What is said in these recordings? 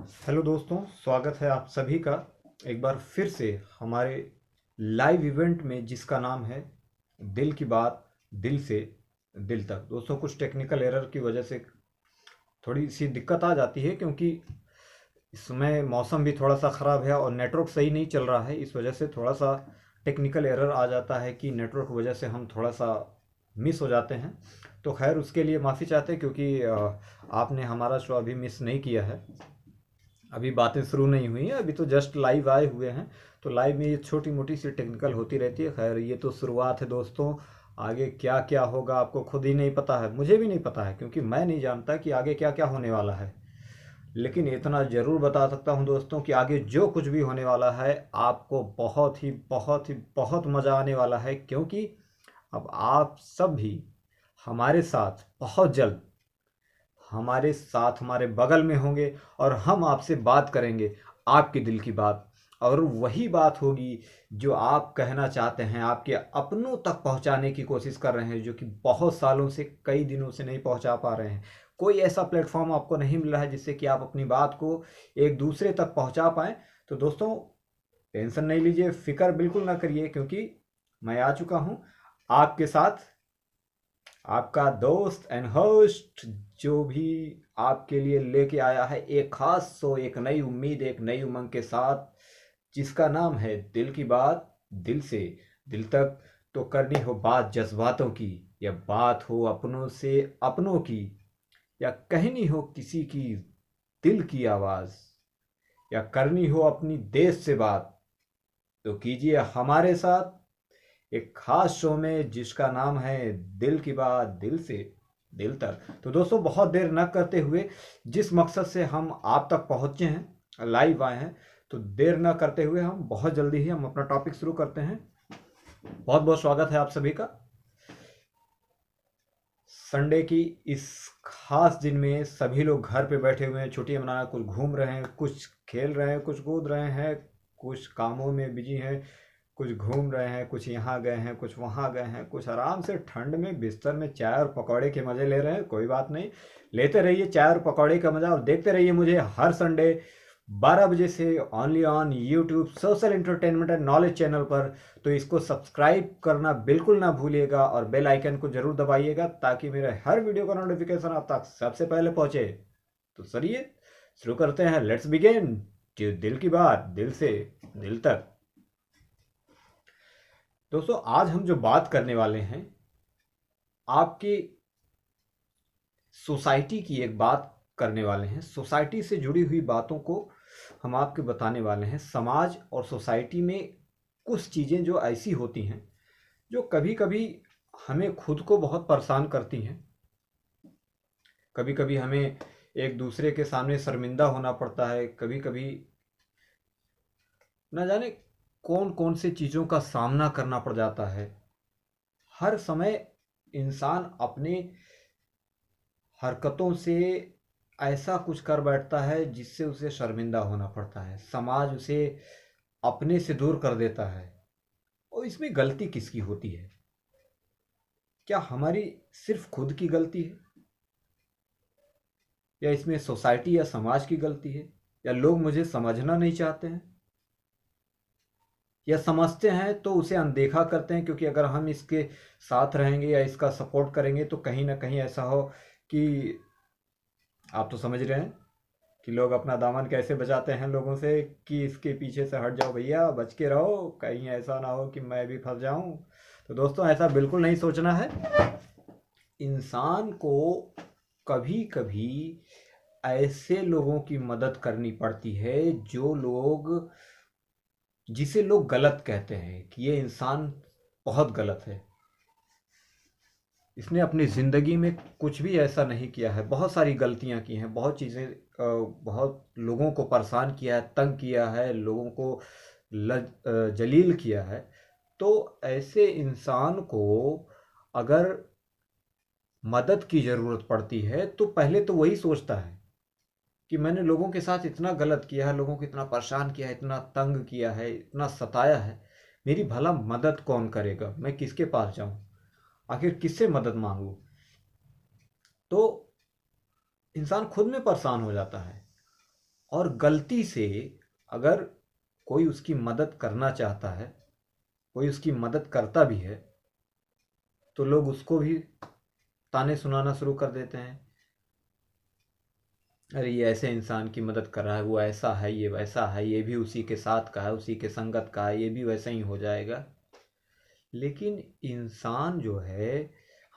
Hello दोस्तों, स्वागत है आप सभी का एक बार फिर से हमारे लाइव इवेंट में जिसका नाम है दिल की बात दिल से दिल तक। दोस्तों, कुछ टेक्निकल एरर की वजह से थोड़ी सी दिक्कत आ जाती है, क्योंकि इस समय मौसम भी थोड़ा सा ख़राब है और नेटवर्क सही नहीं चल रहा है। इस वजह से थोड़ा सा टेक्निकल एरर आ जाता है कि नेटवर्क की वजह से हम थोड़ा सा मिस हो जाते हैं। तो खैर, उसके लिए माफ़ी चाहते हैं, क्योंकि आपने हमारा शो अभी मिस नहीं किया है। अभी बातें शुरू नहीं हुई हैं, अभी तो जस्ट लाइव आए हुए हैं। तो लाइव में ये छोटी मोटी सी टेक्निकल होती रहती है। खैर, ये तो शुरुआत है दोस्तों। आगे क्या क्या होगा आपको खुद ही नहीं पता है, मुझे भी नहीं पता है, क्योंकि मैं नहीं जानता कि आगे क्या क्या होने वाला है। लेकिन इतना ज़रूर बता सकता हूँ दोस्तों कि आगे जो कुछ भी होने वाला है, आपको बहुत ही बहुत ही बहुत मज़ा आने वाला है, क्योंकि अब आप सब भी हमारे साथ बहुत जल्द हमारे साथ हमारे बगल में होंगे और हम आपसे बात करेंगे, आपके दिल की बात। और वही बात होगी जो आप कहना चाहते हैं, आपके अपनों तक पहुंचाने की कोशिश कर रहे हैं, जो कि बहुत सालों से कई दिनों से नहीं पहुंचा पा रहे हैं। कोई ऐसा प्लेटफॉर्म आपको नहीं मिल रहा है जिससे कि आप अपनी बात को एक दूसरे तक पहुंचा पाएं। तो दोस्तों, टेंशन नहीं लीजिए, फिक्र बिल्कुल ना करिए, क्योंकि मैं आ चुका हूं आपके साथ, आपका दोस्त एंड होस्ट, जो भी आपके लिए लेके आया है एक खास शो, एक नई उम्मीद, एक नई उमंग के साथ, जिसका नाम है दिल की बात दिल से दिल तक। तो करनी हो बात जज्बातों की, या बात हो अपनों से अपनों की, या कहनी हो किसी की दिल की आवाज, या करनी हो अपनी देश से बात, तो कीजिए हमारे साथ एक खास शो में जिसका नाम है दिल की बात दिल से दिल तक। तो दोस्तों, बहुत देर न करते हुए, जिस मकसद से हम आप तक पहुंचे हैं, लाइव आए हैं, तो देर न करते हुए हम बहुत जल्दी ही हम अपना टॉपिक शुरू करते हैं। बहुत बहुत स्वागत है आप सभी का संडे की इस खास दिन में। सभी लोग घर पे बैठे हुए हैं, छुट्टियां मनाना, कुछ घूम रहे हैं, कुछ खेल रहे हैं, कुछ कूद रहे हैं, कुछ कामों में बिजी हैं, कुछ घूम रहे हैं, कुछ यहाँ गए हैं, कुछ वहाँ गए हैं, कुछ आराम से ठंड में बिस्तर में चाय और पकौड़े के मज़े ले रहे हैं। कोई बात नहीं, लेते रहिए चाय और पकौड़े का मज़ा, और देखते रहिए मुझे हर संडे 12 बजे से only on YouTube social entertainment and knowledge channel पर। तो इसको सब्सक्राइब करना बिल्कुल ना भूलिएगा और बेल आइकन को जरूर दबाइएगा, ताकि मेरे हर वीडियो का नोटिफिकेशन आप तक सबसे पहले पहुंचे। तो चलिए शुरू करते हैं, लेट्स बिगिन दिल की बात दिल से दिल तक। दोस्तों, आज हम जो बात करने वाले हैं, आपकी सोसाइटी की एक बात करने वाले हैं। सोसाइटी से जुड़ी हुई बातों को हम आपके बताने वाले हैं। समाज और सोसाइटी में कुछ चीज़ें जो ऐसी होती हैं, जो कभी कभी हमें खुद को बहुत परेशान करती हैं। कभी कभी हमें एक दूसरे के सामने शर्मिंदा होना पड़ता है, कभी कभी न जाने कौन कौन से चीज़ों का सामना करना पड़ जाता है। हर समय इंसान अपने हरकतों से ऐसा कुछ कर बैठता है जिससे उसे शर्मिंदा होना पड़ता है, समाज उसे अपने से दूर कर देता है। और इसमें गलती किसकी होती है? क्या हमारी सिर्फ खुद की गलती है, या इसमें सोसाइटी या समाज की गलती है, या लोग मुझे समझना नहीं चाहते हैं, या समझते हैं तो उसे अनदेखा करते हैं, क्योंकि अगर हम इसके साथ रहेंगे या इसका सपोर्ट करेंगे तो कहीं ना कहीं ऐसा हो कि आप तो समझ रहे हैं कि लोग अपना दामन कैसे बचाते हैं लोगों से, कि इसके पीछे से हट जाओ भैया, बच के रहो, कहीं ऐसा ना हो कि मैं भी फंस जाऊं। तो दोस्तों, ऐसा बिल्कुल नहीं सोचना है। इंसान को कभी कभी ऐसे लोगों की मदद करनी पड़ती है जो लोग जिसे लोग गलत कहते हैं कि ये इंसान बहुत गलत है, इसने अपनी ज़िंदगी में कुछ भी ऐसा नहीं किया है, बहुत सारी गलतियां की हैं, बहुत चीज़ें, बहुत लोगों को परेशान किया है, तंग किया है, लोगों को जलील किया है। तो ऐसे इंसान को अगर मदद की ज़रूरत पड़ती है, तो पहले तो वही सोचता है कि मैंने लोगों के साथ इतना गलत किया है, लोगों को इतना परेशान किया है, इतना तंग किया है, इतना सताया है, मेरी भला मदद कौन करेगा, मैं किसके पास जाऊं, आखिर किससे मदद मांगू। तो इंसान खुद में परेशान हो जाता है। और गलती से अगर कोई उसकी मदद करना चाहता है, कोई उसकी मदद करता भी है, तो लोग उसको भी ताने सुनाना शुरू कर देते हैं। अरे ये ऐसे इंसान की मदद कर रहा है, वो ऐसा है, ये वैसा है, ये भी उसी के साथ का है, उसी के संगत का है, ये भी वैसा ही हो जाएगा। लेकिन इंसान जो है,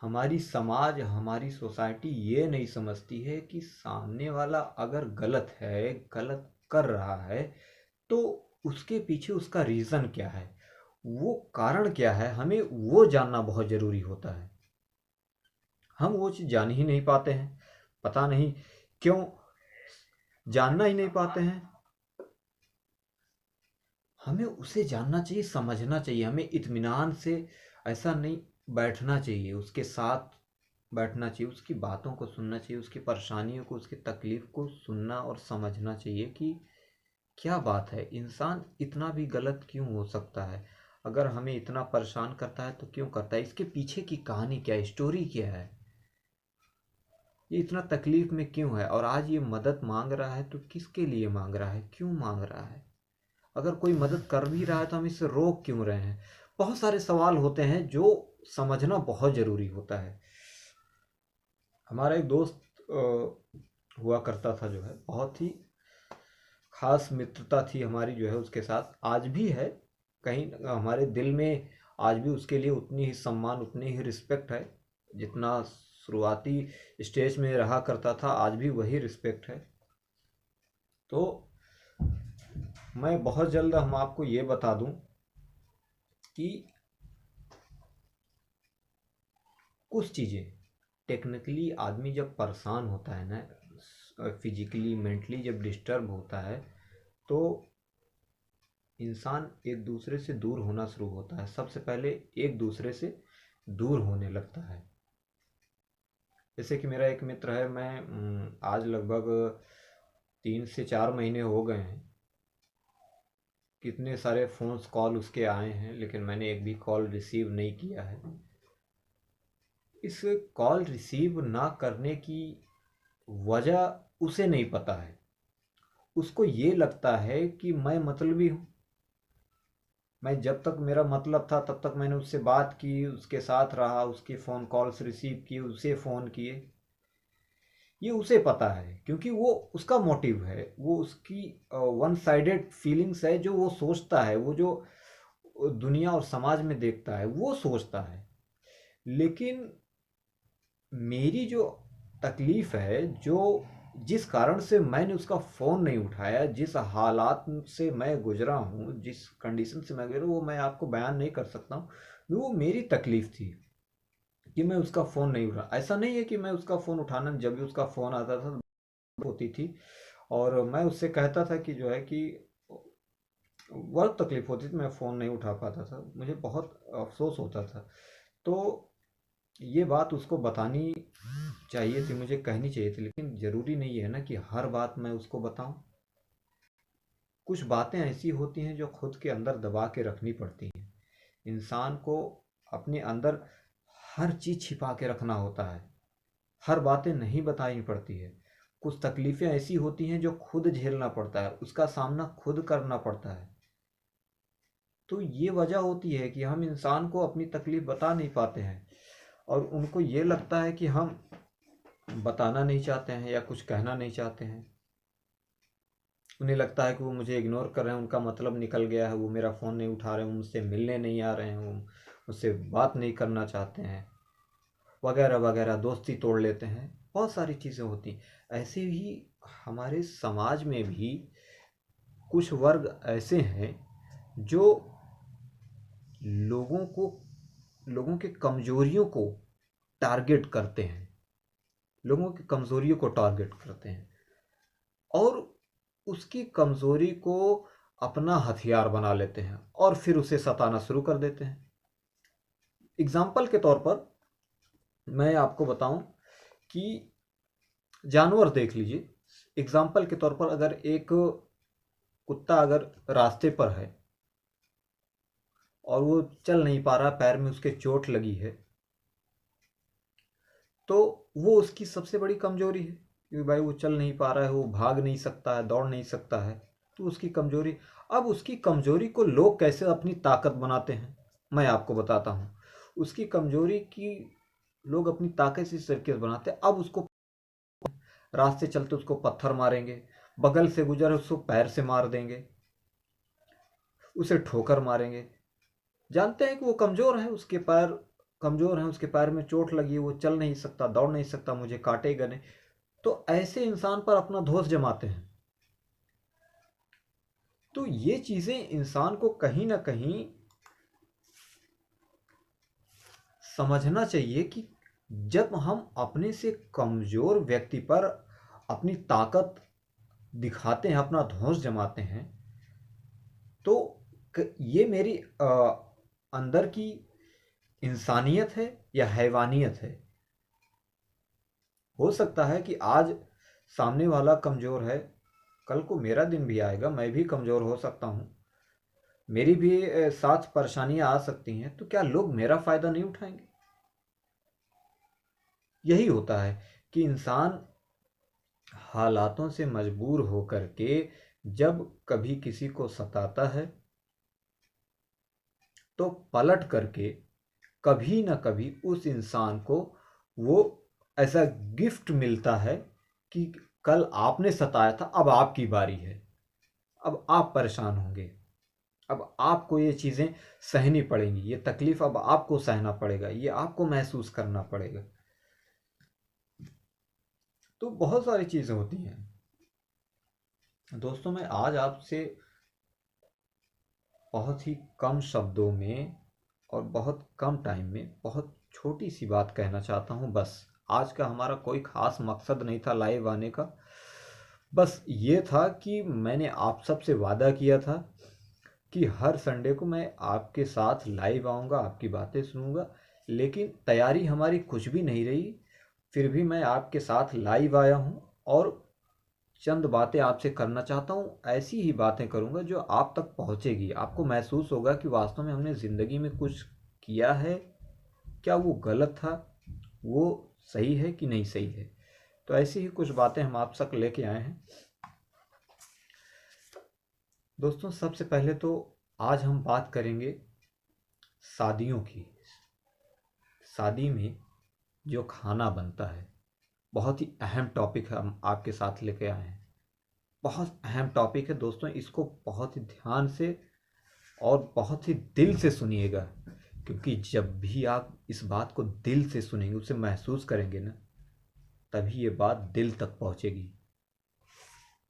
हमारी समाज, हमारी सोसाइटी ये नहीं समझती है कि सामने वाला अगर गलत है, गलत कर रहा है, तो उसके पीछे उसका रीज़न क्या है, वो कारण क्या है, हमें वो जानना बहुत ज़रूरी होता है। हम वो चीज़ जान ही नहीं पाते हैं, पता नहीं क्यों जानना ही नहीं पाते हैं। हमें उसे जानना चाहिए, समझना चाहिए, हमें इत्मीनान से ऐसा नहीं बैठना चाहिए, उसके साथ बैठना चाहिए, उसकी बातों को सुनना चाहिए, उसकी परेशानियों को, उसकी तकलीफ़ को सुनना और समझना चाहिए कि क्या बात है, इंसान इतना भी गलत क्यों हो सकता है, अगर हमें इतना परेशान करता है तो क्यों करता है, इसके पीछे की कहानी क्या है, स्टोरी क्या है, ये इतना तकलीफ़ में क्यों है, और आज ये मदद मांग रहा है तो किसके लिए मांग रहा है, क्यों मांग रहा है, अगर कोई मदद कर भी रहा है तो हम इसे रोक क्यों रहे हैं। बहुत सारे सवाल होते हैं जो समझना बहुत ज़रूरी होता है। हमारा एक दोस्त हुआ करता था, जो है बहुत ही खास मित्रता थी हमारी, जो है उसके साथ आज भी है, कहीं हमारे दिल में आज भी उसके लिए उतनी ही सम्मान, उतनी ही रिस्पेक्ट है, जितना शुरुआती स्टेज में रहा करता था, आज भी वही रिस्पेक्ट है। तो मैं बहुत जल्द हम आपको ये बता दूं कि कुछ चीज़ें, टेक्निकली आदमी जब परेशान होता है ना, फिजिकली मेंटली जब डिस्टर्ब होता है, तो इंसान एक दूसरे से दूर होना शुरू होता है, सबसे पहले एक दूसरे से दूर होने लगता है। जैसे कि मेरा एक मित्र है, मैं आज लगभग 3 से 4 महीने हो गए हैं, कितने सारे फ़ोन्स कॉल उसके आए हैं, लेकिन मैंने एक भी कॉल रिसीव नहीं किया है। इस कॉल रिसीव ना करने की वजह उसे नहीं पता है, उसको ये लगता है कि मैं मतलबी हूँ, मैं जब तक मेरा मतलब था तब तक मैंने उससे बात की, उसके साथ रहा, उसकी फ़ोन कॉल्स रिसीव की, उसे फ़ोन किए, ये उसे पता है, क्योंकि वो उसका मोटिव है, वो उसकी वन साइडेड फीलिंग्स है, जो वो सोचता है, वो जो दुनिया और समाज में देखता है वो सोचता है। लेकिन मेरी जो तकलीफ़ है, जो जिस कारण से मैंने उसका फ़ोन नहीं उठाया, जिस हालात से मैं गुज़रा हूँ, जिस कंडीशन से मैं गुज़रा, वो मैं आपको बयान नहीं कर सकता हूँ। वो मेरी तकलीफ़ थी कि मैं उसका फ़ोन नहीं उठा, ऐसा नहीं है कि मैं उसका फ़ोन उठाना, जब भी उसका फ़ोन आता था होती थी, और मैं उससे कहता था कि जो है कि बहुत तकलीफ़ होती थी, मैं फ़ोन नहीं उठा पाता था, मुझे बहुत अफ़सोस होता था। तो ये बात उसको बतानी चाहिए थी, मुझे कहनी चाहिए थी, लेकिन ज़रूरी नहीं है ना कि हर बात मैं उसको बताऊं। कुछ बातें ऐसी होती हैं जो खुद के अंदर दबा के रखनी पड़ती हैं। इंसान को अपने अंदर हर चीज़ छिपा के रखना होता है, हर बातें नहीं बतानी पड़ती है। कुछ तकलीफ़ें ऐसी होती हैं जो खुद झेलना पड़ता है, उसका सामना खुद करना पड़ता है। तो ये वजह होती है कि हम इंसान को अपनी तकलीफ़ बता नहीं पाते हैं, और उनको ये लगता है कि हम बताना नहीं चाहते हैं या कुछ कहना नहीं चाहते हैं। उन्हें लगता है कि वो मुझे इग्नोर कर रहे हैं, उनका मतलब निकल गया है, वो मेरा फ़ोन नहीं उठा रहे हैं, मुझसे मिलने नहीं आ रहे हैं, वो मुझसे बात नहीं करना चाहते हैं, वगैरह वगैरह, दोस्ती तोड़ लेते हैं, बहुत सारी चीज़ें होती। ऐसे ही हमारे समाज में भी कुछ वर्ग ऐसे हैं जो लोगों को, लोगों के कमज़ोरियों को टारगेट करते हैं, लोगों की कमज़ोरियों को टारगेट करते हैं, और उसकी कमज़ोरी को अपना हथियार बना लेते हैं, और फिर उसे सताना शुरू कर देते हैं। एग्जाम्पल के तौर पर मैं आपको बताऊं कि जानवर देख लीजिए। एग्जाम्पल के तौर पर अगर एक कुत्ता अगर रास्ते पर है और वो चल नहीं पा रहा, पैर में उसके चोट लगी है, तो वो उसकी सबसे बड़ी कमजोरी है, क्योंकि भाई वो चल नहीं पा रहा है, वो भाग नहीं सकता है, दौड़ नहीं सकता है, तो उसकी कमजोरी। अब उसकी कमजोरी को लोग कैसे अपनी ताकत बनाते हैं, मैं आपको बताता हूँ। उसकी कमजोरी की लोग अपनी ताकत इस तरीके से बनाते हैं। अब उसको रास्ते चलते उसको पत्थर मारेंगे, बगल से गुजर उसको पैर से मार देंगे, उसे ठोकर मारेंगे। जानते हैं कि वो कमजोर है, उसके पैर कमजोर हैं, उसके पैर में चोट लगी है, वो चल नहीं सकता, दौड़ नहीं सकता, मुझे काटेगा नहीं। तो ऐसे इंसान पर अपना दोष जमाते हैं। तो ये चीजें इंसान को कहीं ना कहीं समझना चाहिए कि जब हम अपने से कमजोर व्यक्ति पर अपनी ताकत दिखाते हैं, अपना धौंस जमाते हैं, तो ये मेरी अंदर की इंसानियत है या हैवानियत है। हो सकता है कि आज सामने वाला कमजोर है, कल को मेरा दिन भी आएगा, मैं भी कमजोर हो सकता हूँ, मेरी भी साथ परेशानियां आ सकती हैं, तो क्या लोग मेरा फायदा नहीं उठाएंगे? यही होता है कि इंसान हालातों से मजबूर होकर के जब कभी किसी को सताता है, तो पलट करके कभी ना कभी उस इंसान को वो ऐसा गिफ्ट मिलता है कि कल आपने सताया था, अब आपकी बारी है, अब आप परेशान होंगे, अब आपको ये चीज़ें सहनी पड़ेंगी, ये तकलीफ अब आपको सहना पड़ेगा, ये आपको महसूस करना पड़ेगा। तो बहुत सारी चीज़ें होती हैं दोस्तों। मैं आज आपसे बहुत ही कम शब्दों में और बहुत कम टाइम में बहुत छोटी सी बात कहना चाहता हूँ। बस आज का हमारा कोई ख़ास मकसद नहीं था लाइव आने का, बस ये था कि मैंने आप सबसे वादा किया था कि हर संडे को मैं आपके साथ लाइव आऊँगा, आपकी बातें सुनूंगा। लेकिन तैयारी हमारी कुछ भी नहीं रही, फिर भी मैं आपके साथ लाइव आया हूँ और चंद बातें आपसे करना चाहता हूँ। ऐसी ही बातें करूँगा जो आप तक पहुँचेगी, आपको महसूस होगा कि वास्तव में हमने ज़िंदगी में कुछ किया है, क्या वो गलत था, वो सही है कि नहीं सही है। तो ऐसी ही कुछ बातें हम आप तक लेके आए हैं दोस्तों। सबसे पहले तो आज हम बात करेंगे शादियों की। शादी में जो खाना बनता है, बहुत ही अहम टॉपिक है, हम आपके साथ लेके आए हैं। बहुत अहम टॉपिक है दोस्तों, इसको बहुत ही ध्यान से और बहुत ही दिल से सुनिएगा, क्योंकि जब भी आप इस बात को दिल से सुनेंगे, उसे महसूस करेंगे ना, तभी ये बात दिल तक पहुंचेगी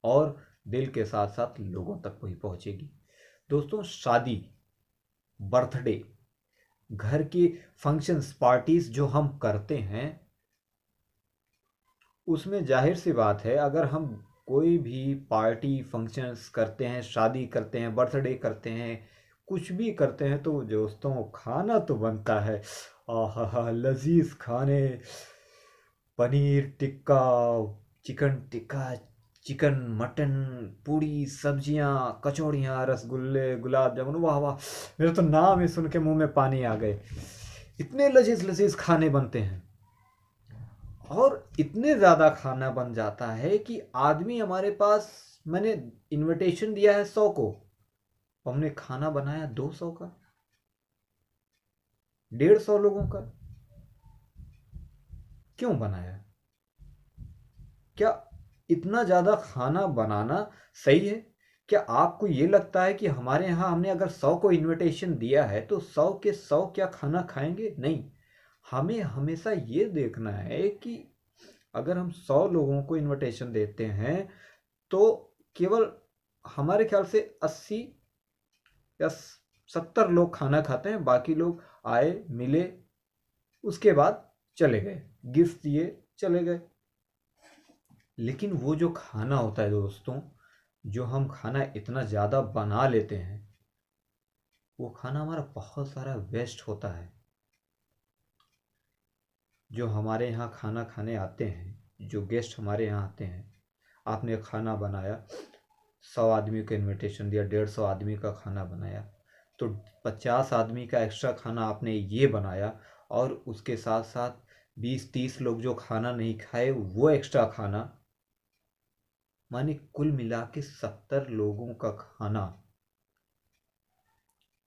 और दिल के साथ साथ लोगों तक वही पहुंचेगी। दोस्तों, शादी, बर्थडे, घर की फंक्शंस, पार्टीज जो हम करते हैं, उसमें जाहिर सी बात है, अगर हम कोई भी पार्टी फंक्शंस करते हैं, शादी करते हैं, बर्थडे करते हैं, कुछ भी करते हैं, तो दोस्तों खाना तो बनता है। आहा, लजीज खाने, paneer tikka, chicken tikka, chicken mutton, puri, सब्जियां, कचौड़ियाँ, रसगुल्ले, गुलाब जामुन, वाह वाह, मेरे तो नाम ही सुन के मुंह में पानी आ गए। इतने लजीज लजीज खाने बनते हैं और इतने ज़्यादा खाना बन जाता है कि आदमी हमारे पास, मैंने इनविटेशन दिया है 100 को, हमने खाना बनाया 200 का, 150 लोगों का। क्यों बनाया? क्या इतना ज़्यादा खाना बनाना सही है? क्या आपको ये लगता है कि हमारे यहाँ हमने अगर 100 को इनविटेशन दिया है तो 100 के 100 क्या खाना खाएंगे? नहीं। हमें हमेशा ये देखना है कि अगर हम 100 लोगों को इनविटेशन देते हैं तो केवल हमारे ख्याल से 80 या 70 लोग खाना खाते हैं, बाकी लोग आए, मिले, उसके बाद चले गए, गिफ्ट दिए, चले गए। लेकिन वो जो खाना होता है दोस्तों, जो हम खाना इतना ज़्यादा बना लेते हैं, वो खाना हमारा बहुत सारा वेस्ट होता है। जो हमारे यहाँ खाना खाने आते हैं, जो गेस्ट हमारे यहाँ आते हैं, आपने खाना बनाया, 100 आदमी को इनविटेशन दिया, 150 आदमी का खाना बनाया, तो 50 आदमी का एक्स्ट्रा खाना आपने ये बनाया, और उसके साथ साथ 20-30 लोग जो खाना नहीं खाए वो एक्स्ट्रा खाना, माने कुल मिला के 70 लोगों का खाना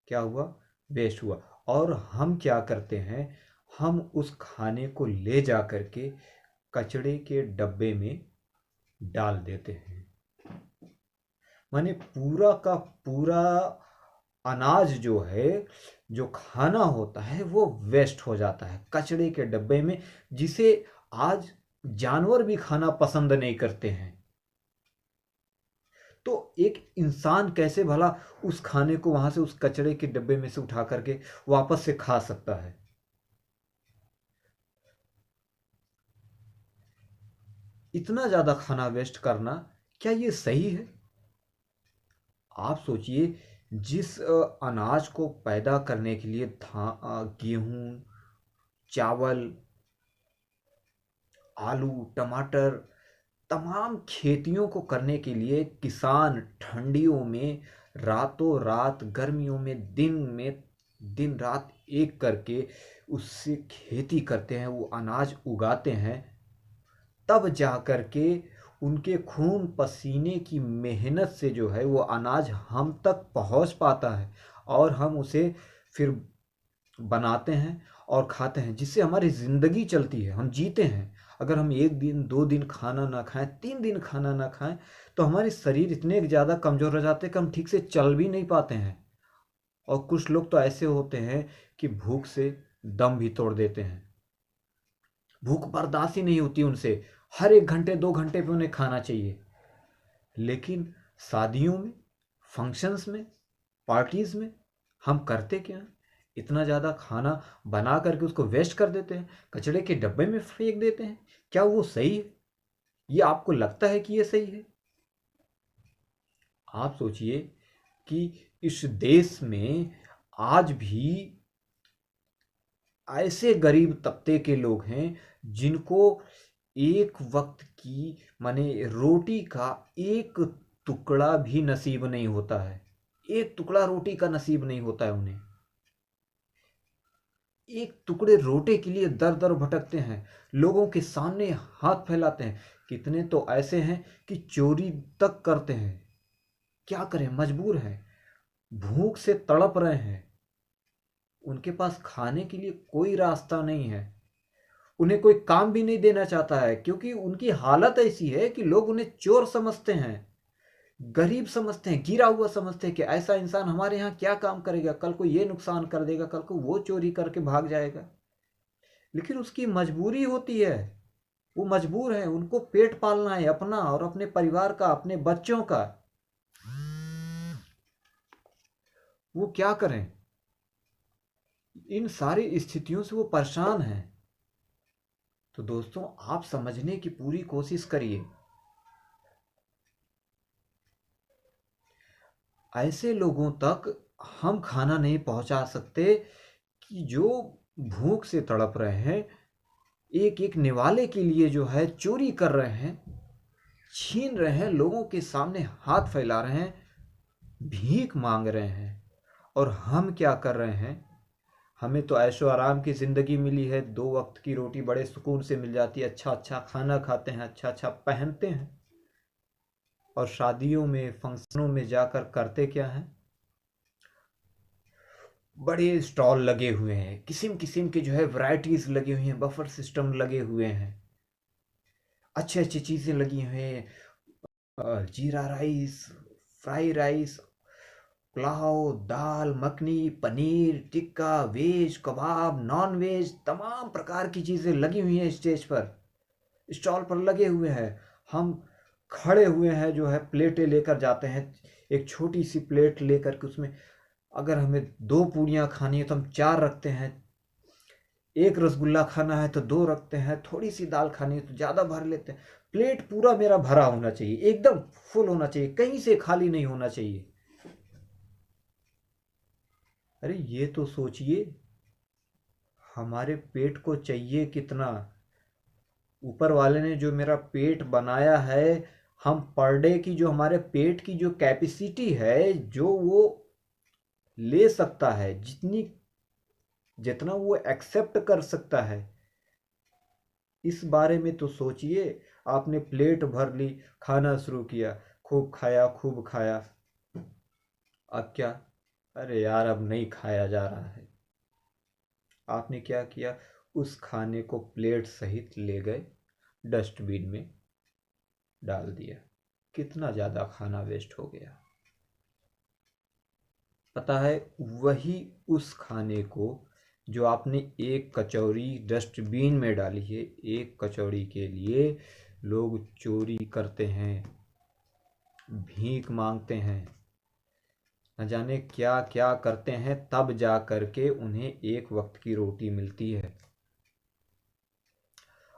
क्या हुआ, वेस्ट हुआ। और हम क्या करते हैं, हम उस खाने को ले जा करके कचड़े के डब्बे में डाल देते हैं। माने पूरा का पूरा अनाज जो है, जो खाना होता है, वो वेस्ट हो जाता है कचड़े के डब्बे में, जिसे आज जानवर भी खाना पसंद नहीं करते हैं। तो एक इंसान कैसे भला उस खाने को वहां से उस कचड़े के डब्बे में से उठा करके वापस से खा सकता है? इतना ज्यादा खाना वेस्ट करना, क्या ये सही है? आप सोचिए, जिस अनाज को पैदा करने के लिए गेहूं, चावल, आलू, टमाटर, तमाम खेतियों को करने के लिए किसान ठंडियों में रातों रात, गर्मियों में दिन रात एक करके उससे खेती करते हैं, वो अनाज उगाते हैं, तब जा कर के उनके खून पसीने की मेहनत से जो है वो अनाज हम तक पहुंच पाता है, और हम उसे फिर बनाते हैं और खाते हैं, जिससे हमारी ज़िंदगी चलती है, हम जीते हैं। अगर हम 1 दिन 2 दिन खाना ना खाएं, 3 दिन खाना ना खाएं, तो हमारे शरीर इतने ज़्यादा कमज़ोर हो जाते हैं कि हम ठीक से चल भी नहीं पाते हैं। और कुछ लोग तो ऐसे होते हैं कि भूख से दम भी तोड़ देते हैं, भूख बर्दाश्त ही नहीं होती उनसे, हर 1 घंटे 2 घंटे पे उन्हें खाना चाहिए। लेकिन शादियों में, फंक्शंस में, पार्टीज में हम करते क्या हैं, इतना ज़्यादा खाना बना करके उसको वेस्ट कर देते हैं, कचड़े के डब्बे में फेंक देते हैं। क्या वो सही है? ये आपको लगता है कि ये सही है? आप सोचिए कि इस देश में आज भी ऐसे गरीब तबके के लोग हैं जिनको एक वक्त की माने रोटी का एक टुकड़ा भी नसीब नहीं होता है, एक टुकड़ा रोटी का नसीब नहीं होता है उन्हें। एक टुकड़े रोटी के लिए दर दर भटकते हैं, लोगों के सामने हाथ फैलाते हैं। कितने तो ऐसे हैं कि चोरी तक करते हैं। क्या करें, मजबूर हैं, भूख से तड़प रहे हैं, उनके पास खाने के लिए कोई रास्ता नहीं है। उन्हें कोई काम भी नहीं देना चाहता है, क्योंकि उनकी हालत ऐसी है कि लोग उन्हें चोर समझते हैं, गरीब समझते हैं, गिरा हुआ समझते हैं कि ऐसा इंसान हमारे यहाँ क्या काम करेगा, कल को ये नुकसान कर देगा, कल को वो चोरी करके भाग जाएगा। लेकिन उसकी मजबूरी होती है, वो मजबूर है, उनको पेट पालना है अपना और अपने परिवार का, अपने बच्चों का। वो क्या करें, इन सारी स्थितियों से वो परेशान हैं। तो दोस्तों, आप समझने की पूरी कोशिश करिए। ऐसे लोगों तक हम खाना नहीं पहुंचा सकते कि जो भूख से तड़प रहे हैं, एक एक निवाले के लिए जो है चोरी कर रहे हैं, छीन रहे हैं, लोगों के सामने हाथ फैला रहे हैं, भीख मांग रहे हैं। और हम क्या कर रहे हैं, हमें तो ऐशो आराम की ज़िंदगी मिली है, 2 वक्त की रोटी बड़े सुकून से मिल जाती है, अच्छा अच्छा खाना खाते हैं, अच्छा अच्छा पहनते हैं, और शादियों में, फंक्शनों में जाकर करते क्या हैं, बड़े स्टॉल लगे हुए हैं, किस्म किस्म के जो है वैरायटीज लगी हुई हैं, बफर सिस्टम लगे हुए हैं, अच्छी अच्छी चीज़ें लगी हुई हैं, जीरा राइस, फ्राई राइस, पुलाव, दाल मखनी, पनीर टिक्का, वेज कबाब, नॉन वेज, तमाम प्रकार की चीज़ें लगी हुई हैं, स्टेज पर, स्टॉल पर लगे हुए हैं। हम खड़े हुए हैं, जो है प्लेटें लेकर जाते हैं, एक छोटी सी प्लेट लेकर के उसमें अगर हमें 2 पूड़ियाँ खानी है तो हम 4 रखते हैं, एक रसगुल्ला खाना है तो 2 रखते हैं, थोड़ी सी दाल खानी है तो ज़्यादा भर लेते हैं। प्लेट पूरा मेरा भरा होना चाहिए, एकदम फुल होना चाहिए, कहीं से खाली नहीं होना चाहिए। अरे ये तो सोचिए, हमारे पेट को चाहिए कितना, ऊपर वाले ने जो मेरा पेट बनाया है, हम पर डे की जो हमारे पेट की जो कैपेसिटी है, जो वो ले सकता है, जितना वो एक्सेप्ट कर सकता है, इस बारे में तो सोचिए। आपने प्लेट भर ली, खाना शुरू किया, खूब खाया खूब खाया। अब क्या, अरे यार अब नहीं खाया जा रहा है। आपने क्या किया, उस खाने को प्लेट सहित ले गए, डस्टबिन में डाल दिया। कितना ज़्यादा खाना वेस्ट हो गया। पता है, वही उस खाने को जो आपने एक कचौरी डस्टबिन में डाली है, एक कचौरी के लिए लोग चोरी करते हैं, भीख मांगते हैं, न जाने क्या क्या करते हैं, तब जा करके उन्हें एक वक्त की रोटी मिलती है।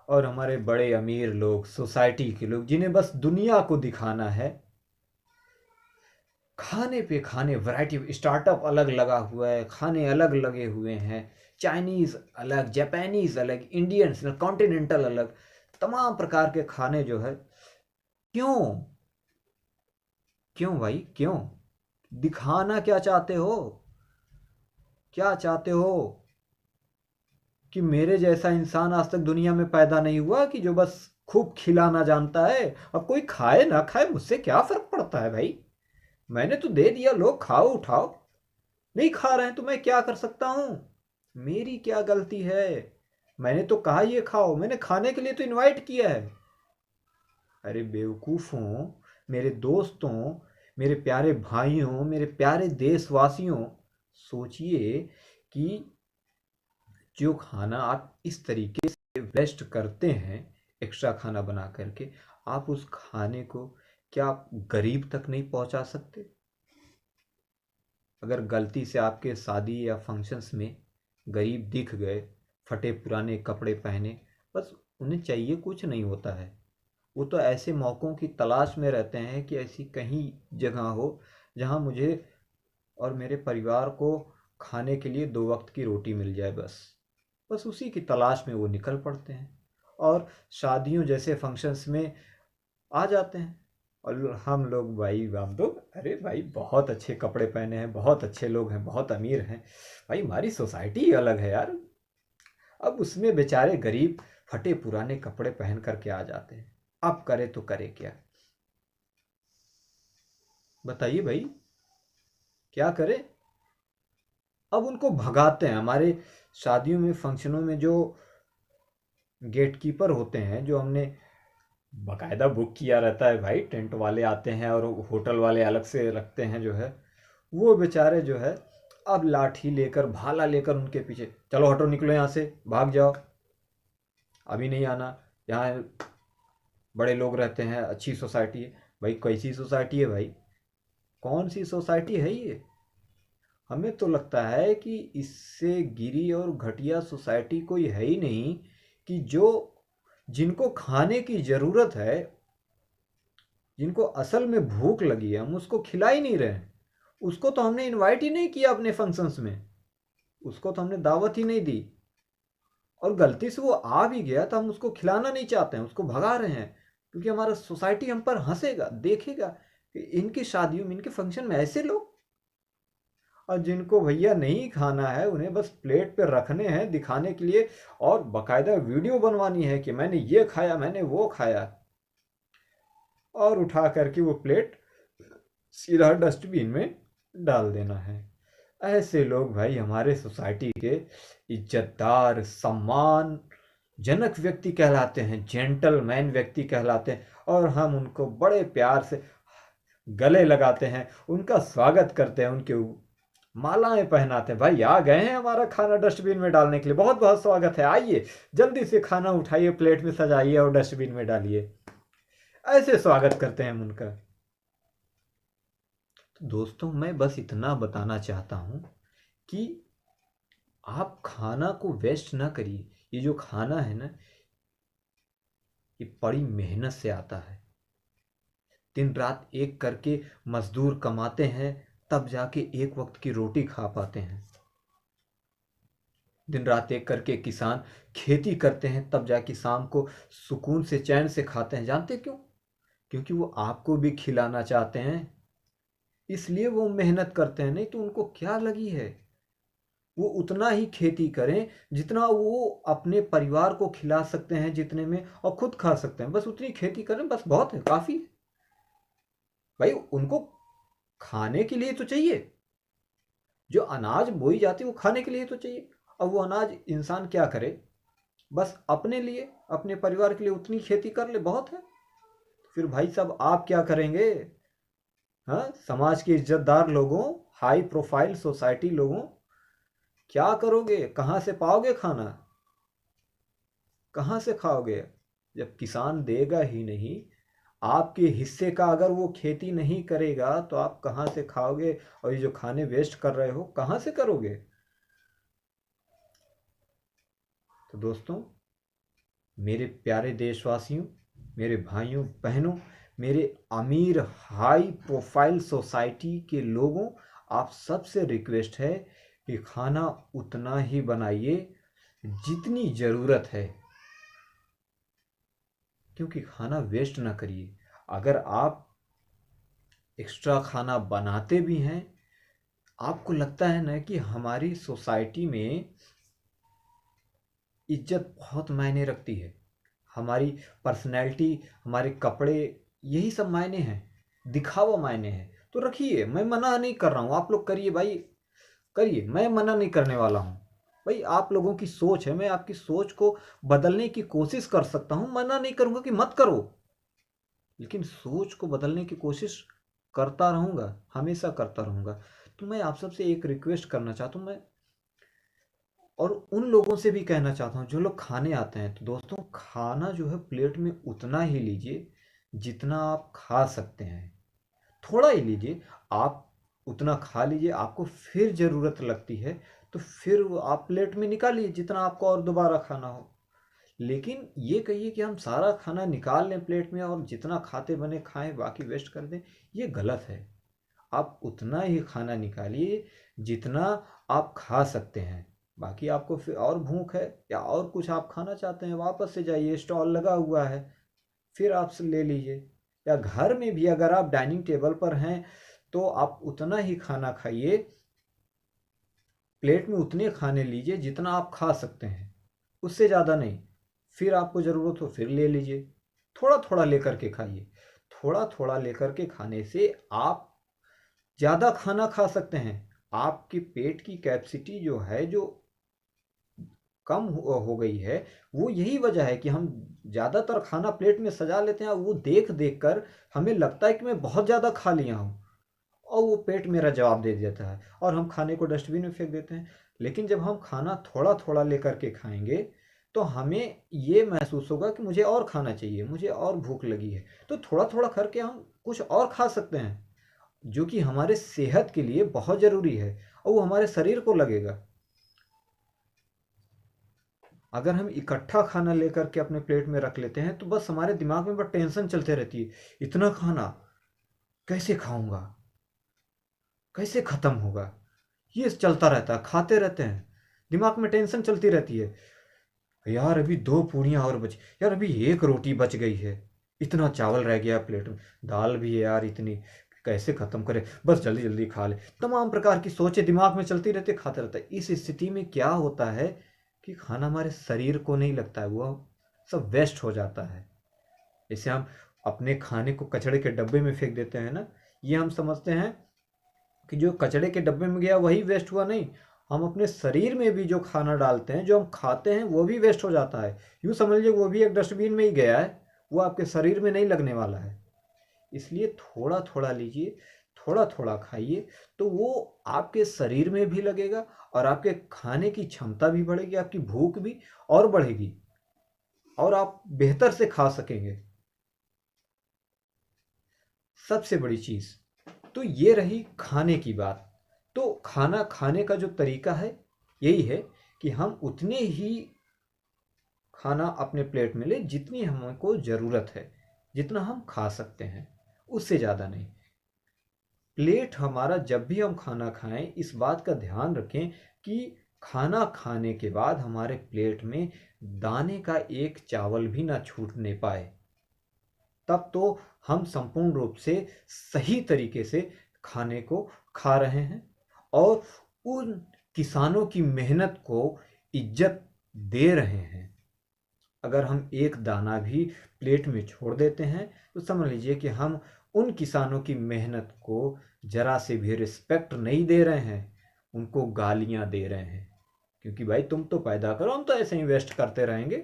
और हमारे बड़े अमीर लोग, सोसाइटी के लोग, जिन्हें बस दुनिया को दिखाना है, खाने पे खाने, वैरायटी, स्टार्टअप अलग लगा हुआ है, खाने अलग लगे हुए हैं, चाइनीज़ अलग, जापानीज़ अलग, इंडियंस कॉन्टिनेंटल अलग, तमाम प्रकार के खाने जो है। क्यों? क्यों भाई, क्यों? दिखाना क्या चाहते हो? क्या चाहते हो कि मेरे जैसा इंसान आज तक दुनिया में पैदा नहीं हुआ कि जो बस खूब खिलाना जानता है? अब कोई खाए ना खाए, मुझसे क्या फर्क पड़ता है भाई? मैंने तो दे दिया, लोग खाओ उठाओ। नहीं खा रहे हैं तो मैं क्या कर सकता हूं? मेरी क्या गलती है? मैंने तो कहा ये खाओ, मैंने खाने के लिए तो इनवाइट किया है। अरे बेवकूफ़ों, मेरे दोस्तों, मेरे प्यारे भाइयों, मेरे प्यारे देशवासियों, सोचिए कि जो खाना आप इस तरीके से वेस्ट करते हैं, एक्स्ट्रा खाना बना करके, आप उस खाने को क्या गरीब तक नहीं पहुंचा सकते? अगर गलती से आपके शादी या फंक्शंस में गरीब दिख गए, फटे पुराने कपड़े पहने, बस उन्हें चाहिए कुछ नहीं होता है, वो तो ऐसे मौक़ों की तलाश में रहते हैं कि ऐसी कहीं जगह हो जहाँ मुझे और मेरे परिवार को खाने के लिए 2 वक्त की रोटी मिल जाए, बस बस उसी की तलाश में वो निकल पड़ते हैं और शादियों जैसे फंक्शंस में आ जाते हैं। और हम लोग भाई, हम लोग, अरे भाई बहुत अच्छे कपड़े पहने हैं, बहुत अच्छे लोग हैं, बहुत अमीर हैं भाई, हमारी सोसाइटी ही अलग है यार। अब उसमें बेचारे गरीब फटे पुराने कपड़े पहन करके आ जाते हैं। अब करे तो करे क्या? बताइए भाई, क्या करे? अब उनको भगाते हैं। हमारे शादियों में, फंक्शनों में जो गेट कीपर होते हैं, जो हमने बाकायदा बुक किया रहता है भाई, टेंट वाले आते हैं और होटल वाले अलग से रखते हैं जो है, वो बेचारे जो है अब लाठी लेकर, भाला लेकर उनके पीछे, चलो हटो, निकलो यहाँ से, भाग जाओ, अभी नहीं आना, यहाँ बड़े लोग रहते हैं, अच्छी सोसाइटी है। भाई कैसी सोसाइटी है भाई? कौन सी सोसाइटी है ये? हमें तो लगता है कि इससे गिरी और घटिया सोसाइटी कोई है ही नहीं, कि जो जिनको खाने की ज़रूरत है, जिनको असल में भूख लगी है, हम उसको खिला ही नहीं रहे हैं। उसको तो हमने इनवाइट ही नहीं किया अपने फंक्शंस में, उसको तो हमने दावत ही नहीं दी, और गलती से वो आ भी गया तो हम उसको खिलाना नहीं चाहते हैं, उसको भगा रहे हैं, क्योंकि हमारा सोसाइटी हम पर हंसेगा, देखेगा कि इनकी शादियों में, इनके फंक्शन में ऐसे लोग। और जिनको भैया नहीं खाना है, उन्हें बस प्लेट पे रखने हैं दिखाने के लिए, और बाकायदा वीडियो बनवानी है कि मैंने ये खाया, मैंने वो खाया, और उठा करके वो प्लेट सीधा डस्टबिन में डाल देना है। ऐसे लोग भाई हमारे सोसाइटी के इज्जतदार, सम्मान जनक व्यक्ति कहलाते हैं, जेंटलमैन व्यक्ति कहलाते हैं, और हम उनको बड़े प्यार से गले लगाते हैं, उनका स्वागत करते हैं, उनके मालाएं पहनाते हैं। भाई आ गए हैं हमारा खाना डस्टबिन में डालने के लिए, बहुत बहुत स्वागत है, आइए जल्दी से खाना उठाइए, प्लेट में सजाइए और डस्टबिन में डालिए। ऐसे स्वागत करते हैं हम उनका। तो दोस्तों, मैं बस इतना बताना चाहता हूँ कि आप खाना को वेस्ट ना करिए। ये जो खाना है ना, ये बड़ी मेहनत से आता है, दिन रात एक करके मजदूर कमाते हैं, तब जाके एक वक्त की रोटी खा पाते हैं। दिन रात एक करके किसान खेती करते हैं, तब जाके शाम को सुकून से, चैन से खाते हैं। जानते क्यों? क्योंकि वो आपको भी खिलाना चाहते हैं, इसलिए वो मेहनत करते हैं, नहीं तो उनको क्या लगी है? वो उतना ही खेती करें जितना वो अपने परिवार को खिला सकते हैं, जितने में और खुद खा सकते हैं, बस उतनी खेती करें, बस बहुत है, काफ़ी है। भाई उनको खाने के लिए तो चाहिए, जो अनाज बोई जाती है वो खाने के लिए तो चाहिए। अब वो अनाज इंसान क्या करे, बस अपने लिए, अपने परिवार के लिए उतनी खेती कर ले, बहुत है। फिर भाई साहब आप क्या करेंगे? हाँ, समाज के इज्जतदार लोगों, हाई प्रोफाइल सोसाइटी लोगों, क्या करोगे? कहाँ से पाओगे खाना? कहाँ से खाओगे जब किसान देगा ही नहीं? आपके हिस्से का अगर वो खेती नहीं करेगा तो आप कहाँ से खाओगे? और ये जो खाने वेस्ट कर रहे हो, कहाँ से करोगे? तो दोस्तों, मेरे प्यारे देशवासियों, मेरे भाइयों बहनों, मेरे अमीर हाई प्रोफाइल सोसाइटी के लोगों, आप सबसे रिक्वेस्ट है कि खाना उतना ही बनाइए जितनी ज़रूरत है, क्योंकि खाना वेस्ट ना करिए। अगर आप एक्स्ट्रा खाना बनाते भी हैं, आपको लगता है ना कि हमारी सोसाइटी में इज्जत बहुत मायने रखती है, हमारी पर्सनैलिटी, हमारे कपड़े, यही सब मायने हैं, दिखावा मायने हैं, तो रखिए। मैं मना नहीं कर रहा हूँ, आप लोग करिए भाई, करिए, मैं मना नहीं करने वाला हूँ। भाई आप लोगों की सोच है, मैं आपकी सोच को बदलने की कोशिश कर सकता हूँ, मना नहीं करूँगा कि मत करो, लेकिन सोच को बदलने की कोशिश करता रहूँगा, हमेशा करता रहूँगा। तो मैं आप सबसे एक रिक्वेस्ट करना चाहता हूँ, मैं और उन लोगों से भी कहना चाहता हूँ जो लोग खाने आते हैं, तो दोस्तों खाना जो है प्लेट में उतना ही लीजिए जितना आप खा सकते हैं, थोड़ा ही लीजिए। आप उतना खा लीजिए, आपको फिर ज़रूरत लगती है तो फिर आप प्लेट में निकालिए जितना आपको और दोबारा खाना हो। लेकिन ये कहिए कि हम सारा खाना निकाल लें प्लेट में और जितना खाते बने खाएं, बाकी वेस्ट कर दें, ये गलत है। आप उतना ही खाना निकालिए जितना आप खा सकते हैं। बाकी आपको फिर और भूख है या और कुछ आप खाना चाहते हैं, वापस से जाइए, स्टॉल लगा हुआ है, फिर आप से ले लीजिए। या घर में भी अगर आप डाइनिंग टेबल पर हैं तो आप उतना ही खाना खाइए, प्लेट में उतने खाने लीजिए जितना आप खा सकते हैं, उससे ज़्यादा नहीं। फिर आपको ज़रूरत हो फिर ले लीजिए, थोड़ा थोड़ा लेकर के खाइए। थोड़ा थोड़ा लेकर के खाने से आप ज़्यादा खाना खा सकते हैं। आपके पेट की कैपेसिटी जो है, जो कम हो गई है, वो यही वजह है कि हम ज़्यादातर खाना प्लेट में सजा लेते हैं और वो देख देख कर हमें लगता है कि मैं बहुत ज़्यादा खा लिया हूँ, और वो पेट मेरा जवाब दे देता है और हम खाने को डस्टबिन में फेंक देते हैं। लेकिन जब हम खाना थोड़ा थोड़ा लेकर के खाएंगे तो हमें ये महसूस होगा कि मुझे और खाना चाहिए, मुझे और भूख लगी है, तो थोड़ा थोड़ा करके हम कुछ और खा सकते हैं, जो कि हमारे सेहत के लिए बहुत ज़रूरी है और वो हमारे शरीर को लगेगा। अगर हम इकट्ठा खाना लेकर के अपने प्लेट में रख लेते हैं तो बस हमारे दिमाग में बस टेंशन चलते रहती है, इतना खाना कैसे खाऊंगा, कैसे ख़त्म होगा, ये चलता रहता है, खाते रहते हैं, दिमाग में टेंशन चलती रहती है। यार अभी दो पूड़ियाँ और बची, यार अभी एक रोटी बच गई है, इतना चावल रह गया प्लेट में, दाल भी है यार इतनी, कैसे ख़त्म करें, बस जल्दी जल्दी खा ले। तमाम प्रकार की सोचें दिमाग में चलती रहती है, खाते रहता है। इस स्थिति में क्या होता है कि खाना हमारे शरीर को नहीं लगता है, वो सब वेस्ट हो जाता है। जैसे हम अपने खाने को कचड़े के डब्बे में फेंक देते हैं ना, ये हम समझते हैं कि जो कचड़े के डब्बे में गया वही वेस्ट हुआ, नहीं, हम अपने शरीर में भी जो खाना डालते हैं, जो हम खाते हैं, वो भी वेस्ट हो जाता है। यूँ समझ लीजिए वो भी एक डस्टबिन में ही गया है, वो आपके शरीर में नहीं लगने वाला है। इसलिए थोड़ा थोड़ा लीजिए, थोड़ा थोड़ा खाइए, तो वो आपके शरीर में भी लगेगा और आपके खाने की क्षमता भी बढ़ेगी, आपकी भूख भी और बढ़ेगी और आप बेहतर से खा सकेंगे। सबसे बड़ी चीज़ तो ये रही खाने की बात। तो खाना खाने का जो तरीका है यही है कि हम उतने ही खाना अपने प्लेट में लें जितनी हमको ज़रूरत है, जितना हम खा सकते हैं, उससे ज़्यादा नहीं। प्लेट हमारा, जब भी हम खाना खाएं इस बात का ध्यान रखें कि खाना खाने के बाद हमारे प्लेट में दाने का एक चावल भी ना छूटने पाए, तब तो हम संपूर्ण रूप से सही तरीके से खाने को खा रहे हैं। और उन किसानों की मेहनत को इज्जत दे रहे हैं। अगर हम एक दाना भी प्लेट में छोड़ देते हैं तो समझ लीजिए कि हम उन किसानों की मेहनत को जरा से भी रिस्पेक्ट नहीं दे रहे हैं, उनको गालियां दे रहे हैं। क्योंकि भाई तुम तो पैदा करो, हम तो ऐसे ही वेस्ट करते रहेंगे,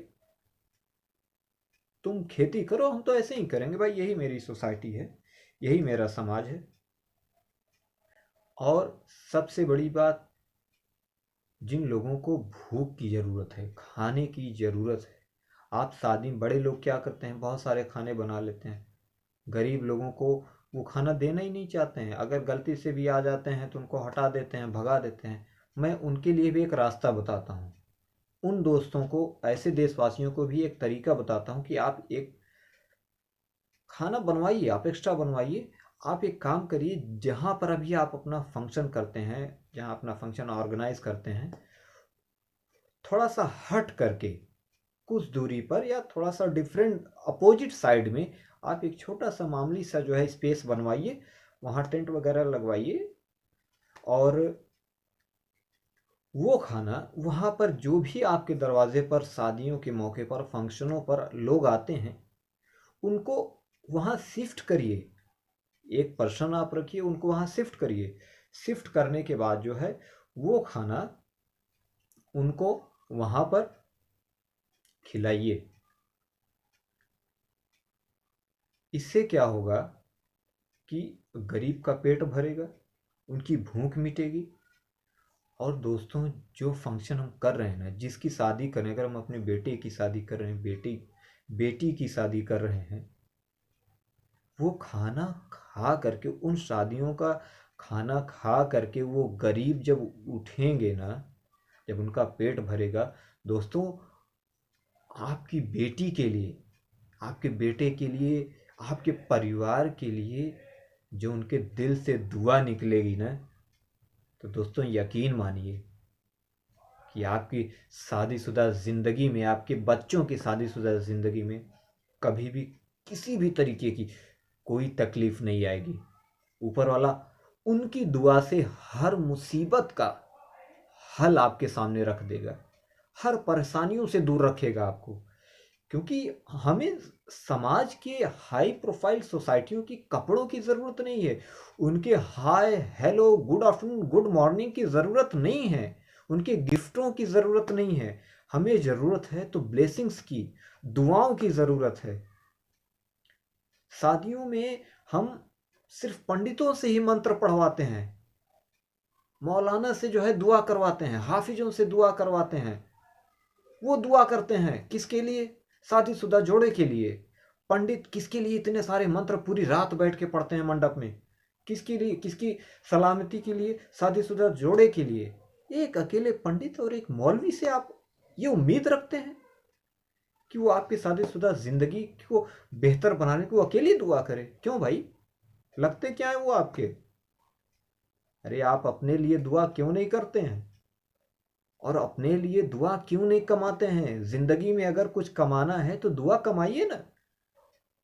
तुम खेती करो, हम तो ऐसे ही करेंगे। भाई यही मेरी सोसाइटी है, यही मेरा समाज है। और सबसे बड़ी बात, जिन लोगों को भूख की ज़रूरत है, खाने की ज़रूरत है, आप शादी में बड़े लोग क्या करते हैं, बहुत सारे खाने बना लेते हैं, गरीब लोगों को वो खाना देना ही नहीं चाहते हैं। अगर गलती से भी आ जाते हैं तो उनको हटा देते हैं, भगा देते हैं। मैं उनके लिए भी एक रास्ता बताता हूँ, उन दोस्तों को, ऐसे देशवासियों को भी एक तरीका बताता हूँ कि आप एक खाना बनवाइए, आप एक्स्ट्रा बनवाइए। आप एक काम करिए, जहाँ पर अभी आप अपना फंक्शन करते हैं, जहाँ अपना फंक्शन ऑर्गेनाइज करते हैं, थोड़ा सा हट करके कुछ दूरी पर या थोड़ा सा डिफरेंट अपोजिट साइड में आप एक छोटा सा मामूली सा जो है स्पेस बनवाइए, वहाँ टेंट वगैरह लगवाइए। और वो खाना वहाँ पर जो भी आपके दरवाजे पर शादियों के मौके पर, फंक्शनों पर लोग आते हैं, उनको वहाँ शिफ्ट करिए। एक पर्सन आप रखिए, उनको वहाँ शिफ्ट करिए। शिफ्ट करने के बाद जो है वो खाना उनको वहाँ पर खिलाइए। इससे क्या होगा कि गरीब का पेट भरेगा, उनकी भूख मिटेगी। और दोस्तों, जो फंक्शन हम कर रहे हैं ना, जिसकी शादी करें, अगर हम अपने बेटे की शादी कर रहे हैं, बेटी की शादी कर रहे हैं, वो खाना खा करके, उन शादियों का खाना खा करके वो गरीब जब उठेंगे ना, जब उनका पेट भरेगा, दोस्तों, आपकी बेटी के लिए, आपके बेटे के लिए, आपके परिवार के लिए जो उनके दिल से दुआ निकलेगी ना, तो दोस्तों यकीन मानिए कि आपकी शादीशुदा ज़िंदगी में, आपके बच्चों की शादीशुदा ज़िंदगी में कभी भी किसी भी तरीके की कोई तकलीफ नहीं आएगी। ऊपर वाला उनकी दुआ से हर मुसीबत का हल आपके सामने रख देगा, हर परेशानियों से दूर रखेगा आपको। क्योंकि हमें समाज के हाई प्रोफाइल सोसाइटियों की कपड़ों की ज़रूरत नहीं है, उनके hi hello good afternoon good morning की ज़रूरत नहीं है, उनके गिफ्टों की ज़रूरत नहीं है। हमें ज़रूरत है तो ब्लेसिंग्स की, दुआओं की ज़रूरत है। शादियों में हम सिर्फ पंडितों से ही मंत्र पढ़वाते हैं, मौलाना से जो है दुआ करवाते हैं, हाफिजों से दुआ करवाते हैं। वो दुआ करते हैं किसके लिए? शादीशुदा जोड़े के लिए। पंडित किसके लिए इतने सारे मंत्र पूरी रात बैठ के पढ़ते हैं मंडप में? किसके लिए? किसकी सलामती के लिए? शादीशुदा जोड़े के लिए। एक अकेले पंडित और एक मौलवी से आप ये उम्मीद रखते हैं कि वो आपकी शादीशुदा जिंदगी को बेहतर बनाने को अकेले दुआ करे? क्यों भाई, लगते क्या है वो आपके? अरे आप अपने लिए दुआ क्यों नहीं करते हैं? और अपने लिए दुआ क्यों नहीं कमाते हैं? जिंदगी में अगर कुछ कमाना है तो दुआ कमाइए ना।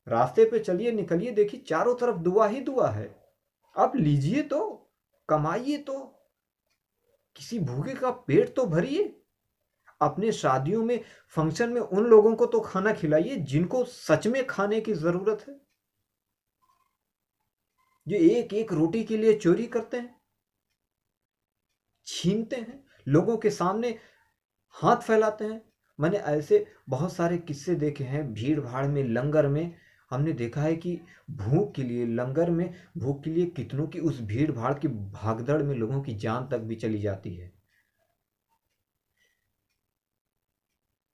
रास्ते पे चलिए, निकलिए, देखिए चारों तरफ दुआ ही दुआ है। आप लीजिए तो, कमाइए तो, किसी भूखे का पेट तो भरिए। अपने शादियों में, फंक्शन में उन लोगों को तो खाना खिलाइए जिनको सच में खाने की जरूरत है। जो एक एक रोटी के लिए चोरी करते हैं, छीनते हैं, लोगों के सामने हाथ फैलाते हैं। मैंने ऐसे बहुत सारे किस्से देखे हैं। भीड़ भाड़ में, लंगर में हमने देखा है कि भूख के लिए, लंगर में भूख के लिए कितनों की, उस भीड़ भाड़ की भागदड़ में लोगों की जान तक भी चली जाती है।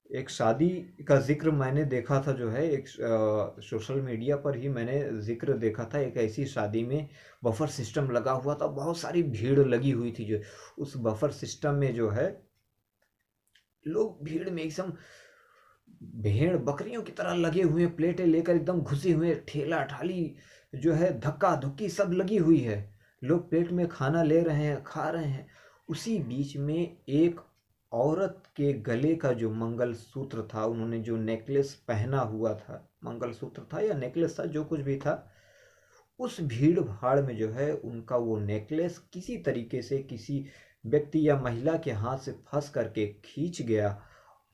एक शादी का जिक्र मैंने देखा था, जो है एक सोशल मीडिया पर ही मैंने जिक्र देखा था। एक ऐसी शादी में बफर सिस्टम लगा हुआ था, बहुत सारी भीड़ लगी हुई थी। जो उस बफर सिस्टम में जो है लोग भीड़ में एकदम भेड़ बकरियों की तरह लगे हुए, प्लेटें लेकर एकदम घुसे हुए, ठेला ठाली जो है, धक्का धुक्की सब लगी हुई है। लोग पेट में खाना ले रहे हैं, खा रहे हैं। उसी बीच में एक औरत के गले का जो मंगलसूत्र था, उन्होंने जो नेकलेस पहना हुआ था, मंगलसूत्र था या नेकलेस था, जो कुछ भी था, उस भीड़ भाड़ में जो है उनका वो नेकलेस किसी तरीके से, किसी व्यक्ति या महिला के हाथ से फंस करके खींच गया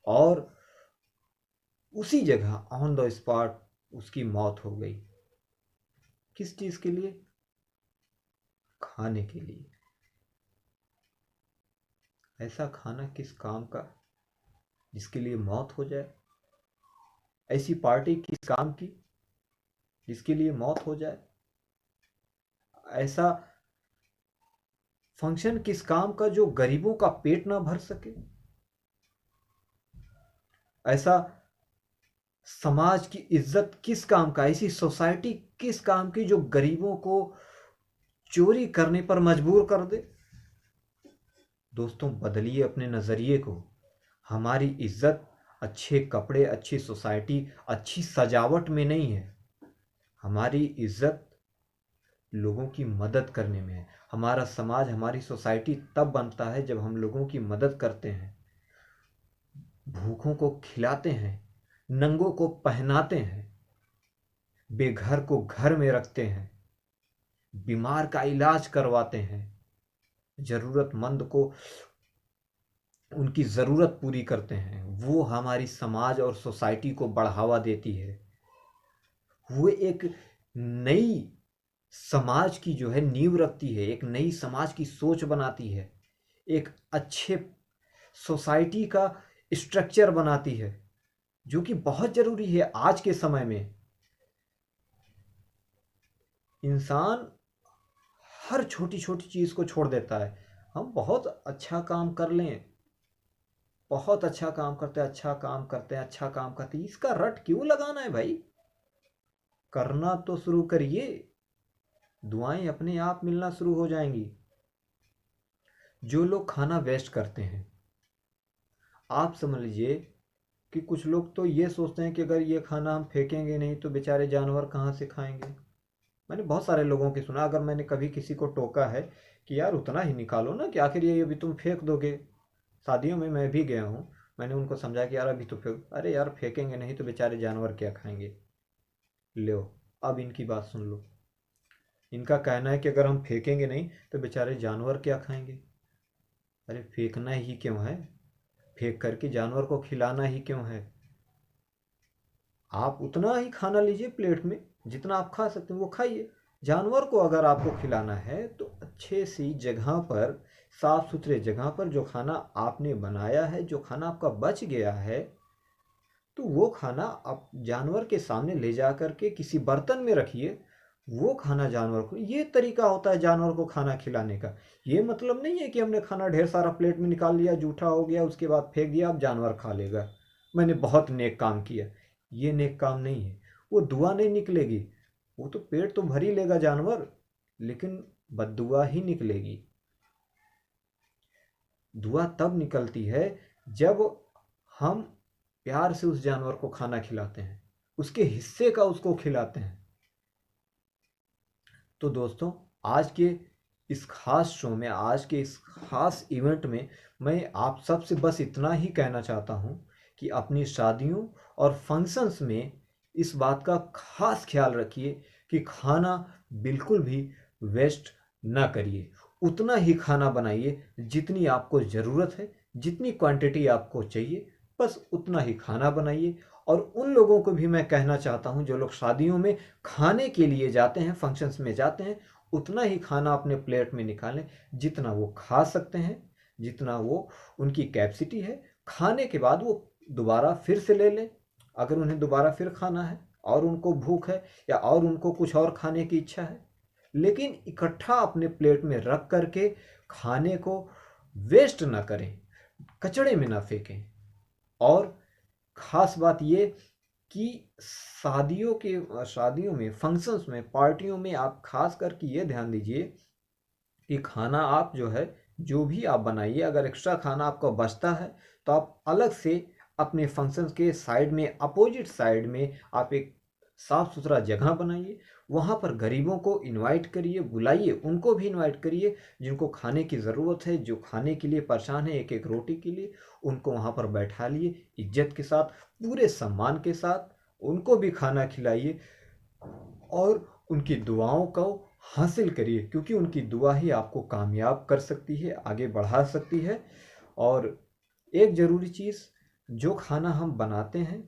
और उसी जगह ऑन द स्पॉट उसकी मौत हो गई। किस चीज के लिए? खाने के लिए। ऐसा खाना किस काम का जिसके लिए मौत हो जाए? ऐसी पार्टी किस काम की जिसके लिए मौत हो जाए? ऐसा फंक्शन किस काम का जो गरीबों का पेट ना भर सके? ऐसा समाज की इज्जत किस काम का, ऐसी सोसाइटी किस काम की जो गरीबों को चोरी करने पर मजबूर कर दे? दोस्तों, बदलिए अपने नजरिए को। हमारी इज्जत अच्छे कपड़े, अच्छी सोसाइटी, अच्छी सजावट में नहीं है। हमारी इज्जत लोगों की मदद करने में है। हमारा समाज, हमारी सोसाइटी तब बनता है जब हम लोगों की मदद करते हैं, भूखों को खिलाते हैं, नंगों को पहनाते हैं, बेघर को घर में रखते हैं, बीमार का इलाज करवाते हैं, जरूरतमंद को उनकी ज़रूरत पूरी करते हैं। वो हमारी समाज और सोसाइटी को बढ़ावा देती है। वो एक नई समाज की जो है नींव रखती है, एक नई समाज की सोच बनाती है, एक अच्छे सोसाइटी का स्ट्रक्चर बनाती है, जो कि बहुत ज़रूरी है आज के समय में। इंसान हर छोटी छोटी चीज़ को छोड़ देता है। हम बहुत अच्छा काम कर लें, बहुत अच्छा काम करते हैं, अच्छा काम करते हैं, अच्छा काम करते हैं, इसका रट क्यों लगाना है भाई? करना तो शुरू करिए, दुआएं अपने आप मिलना शुरू हो जाएंगी। जो लोग खाना वेस्ट करते हैं, आप समझ लीजिए कि कुछ लोग तो ये सोचते हैं कि अगर ये खाना हम फेंकेंगे नहीं तो बेचारे जानवर कहाँ से खाएंगे। मैंने बहुत सारे लोगों की सुना। अगर मैंने कभी किसी को टोका है कि यार उतना ही निकालो ना, कि आखिर ये अभी तुम फेंक दोगे। शादियों में मैं भी गया हूँ, मैंने उनको समझा कि यार अभी तो फेंक, अरे यार फेंकेंगे नहीं तो बेचारे जानवर क्या खाएंगे। लो, अब इनकी बात सुन लो। इनका कहना है कि अगर हम फेंकेंगे नहीं तो बेचारे जानवर क्या खाएंगे। अरे फेंकना ही क्यों है? फेंक करके जानवर को खिलाना ही क्यों है? आप उतना ही खाना लीजिए प्लेट में जितना आप खा सकते हैं, वो खाइए। जानवर को अगर आपको खिलाना है तो अच्छे सी जगह पर, साफ सुथरे जगह पर, जो खाना आपने बनाया है, जो खाना आपका बच गया है, तो वो खाना आप जानवर के सामने ले जा करके किसी बर्तन में रखिए। वो खाना जानवर को, ये तरीका होता है जानवर को खाना खिलाने का। ये मतलब नहीं है कि हमने खाना ढेर सारा प्लेट में निकाल लिया, जूठा हो गया, उसके बाद फेंक दिया, अब जानवर खा लेगा, मैंने बहुत नेक काम किया। ये नेक काम नहीं है। वो दुआ नहीं निकलेगी। वो तो पेट तो भर ही लेगा जानवर, लेकिन बद्दुआ ही निकलेगी। दुआ तब निकलती है जब हम प्यार से उस जानवर को खाना खिलाते हैं, उसके हिस्से का उसको खिलाते हैं। तो दोस्तों, आज के इस खास शो में, आज के इस खास इवेंट में मैं आप सबसे बस इतना ही कहना चाहता हूं कि अपनी शादियों और फंक्शंस में इस बात का खास ख्याल रखिए कि खाना बिल्कुल भी वेस्ट ना करिए। उतना ही खाना बनाइए जितनी आपको ज़रूरत है, जितनी क्वांटिटी आपको चाहिए, बस उतना ही खाना बनाइए। और उन लोगों को भी मैं कहना चाहता हूं जो लोग शादियों में खाने के लिए जाते हैं, फंक्शंस में जाते हैं, उतना ही खाना अपने प्लेट में निकालें जितना वो खा सकते हैं, जितना वो उनकी कैपेसिटी है। खाने के बाद वो दोबारा फिर से ले लें, अगर उन्हें दोबारा फिर खाना है और उनको भूख है या और उनको कुछ और खाने की इच्छा है। लेकिन इकट्ठा अपने प्लेट में रख करके खाने को वेस्ट ना करें, कचड़े में ना फेंकें। और ख़ास बात ये कि शादियों में, फंक्शंस में, पार्टियों में आप खास करके ये ध्यान दीजिए कि खाना आप जो है, जो भी आप बनाइए, अगर एक्स्ट्रा खाना आपका बचता है तो आप अलग से अपने फंक्शंस के साइड में, अपोजिट साइड में आप एक साफ सुथरा जगह बनाइए। वहाँ पर गरीबों को इनवाइट करिए, बुलाइए, उनको भी इनवाइट करिए जिनको खाने की ज़रूरत है, जो खाने के लिए परेशान है एक एक रोटी के लिए। उनको वहाँ पर बैठा लिए इज्जत के साथ, पूरे सम्मान के साथ, उनको भी खाना खिलाइए और उनकी दुआओं को हासिल करिए, क्योंकि उनकी दुआ ही आपको कामयाब कर सकती है, आगे बढ़ा सकती है। और एक ज़रूरी चीज़, जो खाना हम बनाते हैं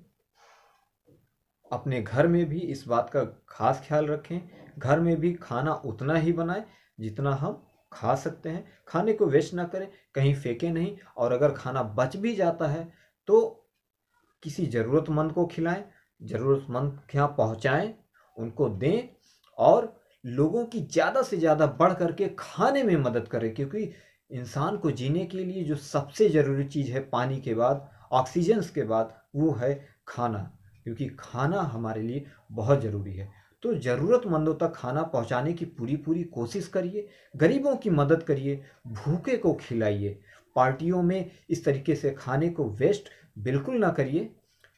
अपने घर में भी इस बात का खास ख्याल रखें, घर में भी खाना उतना ही बनाएं जितना हम खा सकते हैं। खाने को वेस्ट ना करें, कहीं फेंकें नहीं, और अगर खाना बच भी जाता है तो किसी ज़रूरतमंद को खिलाएं, ज़रूरतमंद के यहाँ पहुँचाएं, उनको दें, और लोगों की ज़्यादा से ज़्यादा बढ़ करके खाने में मदद करें। क्योंकि इंसान को जीने के लिए जो सबसे ज़रूरी चीज़ है पानी के बाद, ऑक्सीजन के बाद, वो है खाना। क्योंकि खाना हमारे लिए बहुत ज़रूरी है। तो ज़रूरतमंदों तक खाना पहुंचाने की पूरी पूरी कोशिश करिए, गरीबों की मदद करिए, भूखे को खिलाइए। पार्टियों में इस तरीके से खाने को वेस्ट बिल्कुल ना करिए।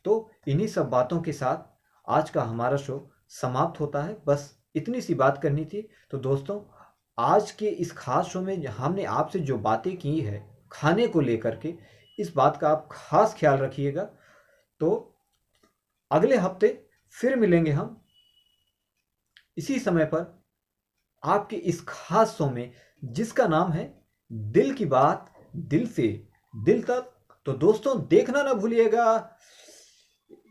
तो इन्हीं सब बातों के साथ आज का हमारा शो समाप्त होता है। बस इतनी सी बात करनी थी। तो दोस्तों, आज के इस खास शो में हमने आपसे जो बातें की है खाने को लेकर के, इस बात का आप खास ख्याल रखिएगा। तो अगले हफ्ते फिर मिलेंगे हम इसी समय पर, आपके इस खास शो में जिसका नाम है दिल की बात दिल से दिल तक। तो दोस्तों, देखना ना भूलिएगा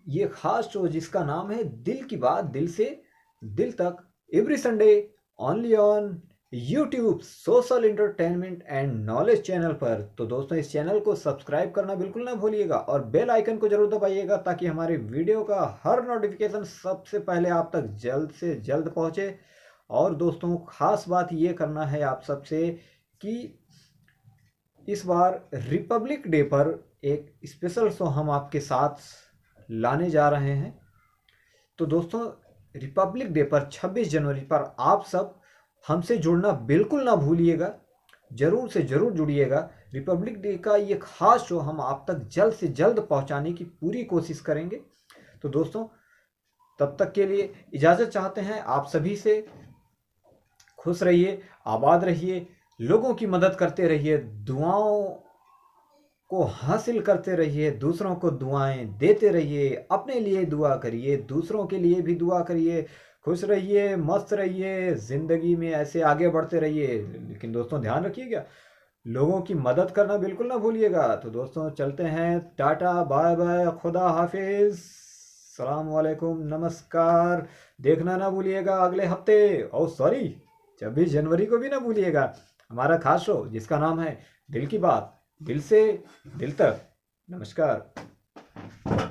ये खास शो जिसका नाम है दिल की बात दिल से दिल तक, every Sunday only on YouTube social entertainment and knowledge channel पर। तो दोस्तों, इस चैनल को सब्सक्राइब करना बिल्कुल ना भूलिएगा, और बेल आइकन को जरूर दबाइएगा, ताकि हमारे वीडियो का हर नोटिफिकेशन सबसे पहले आप तक जल्द से जल्द पहुंचे। और दोस्तों, खास बात ये करना है आप सबसे कि इस बार रिपब्लिक डे पर एक स्पेशल शो हम आपके साथ लाने जा रहे हैं। तो दोस्तों, रिपब्लिक डे पर 26 जनवरी पर आप सब हमसे जुड़ना बिल्कुल ना भूलिएगा, जरूर से जरूर जुड़िएगा। रिपब्लिक डे का ये खास शो हम आप तक जल्द से जल्द पहुंचाने की पूरी कोशिश करेंगे। तो दोस्तों, तब तक के लिए इजाज़त चाहते हैं आप सभी से। खुश रहिए, आबाद रहिए, लोगों की मदद करते रहिए, दुआओं को हासिल करते रहिए, दूसरों को दुआएं देते रहिए, अपने लिए दुआ करिए, दूसरों के लिए भी दुआ करिए। खुश रहिए, मस्त रहिए, ज़िंदगी में ऐसे आगे बढ़ते रहिए। लेकिन दोस्तों, ध्यान रखिएगा, लोगों की मदद करना बिल्कुल ना भूलिएगा। तो दोस्तों, चलते हैं, टाटा बाय बाय, खुदा हाफिज, सलाम वालेकुम, नमस्कार। देखना ना भूलिएगा अगले हफ्ते, और सॉरी 26 जनवरी को भी ना भूलिएगा हमारा खास शो जिसका नाम है दिल की बात दिल से दिल तक। नमस्कार।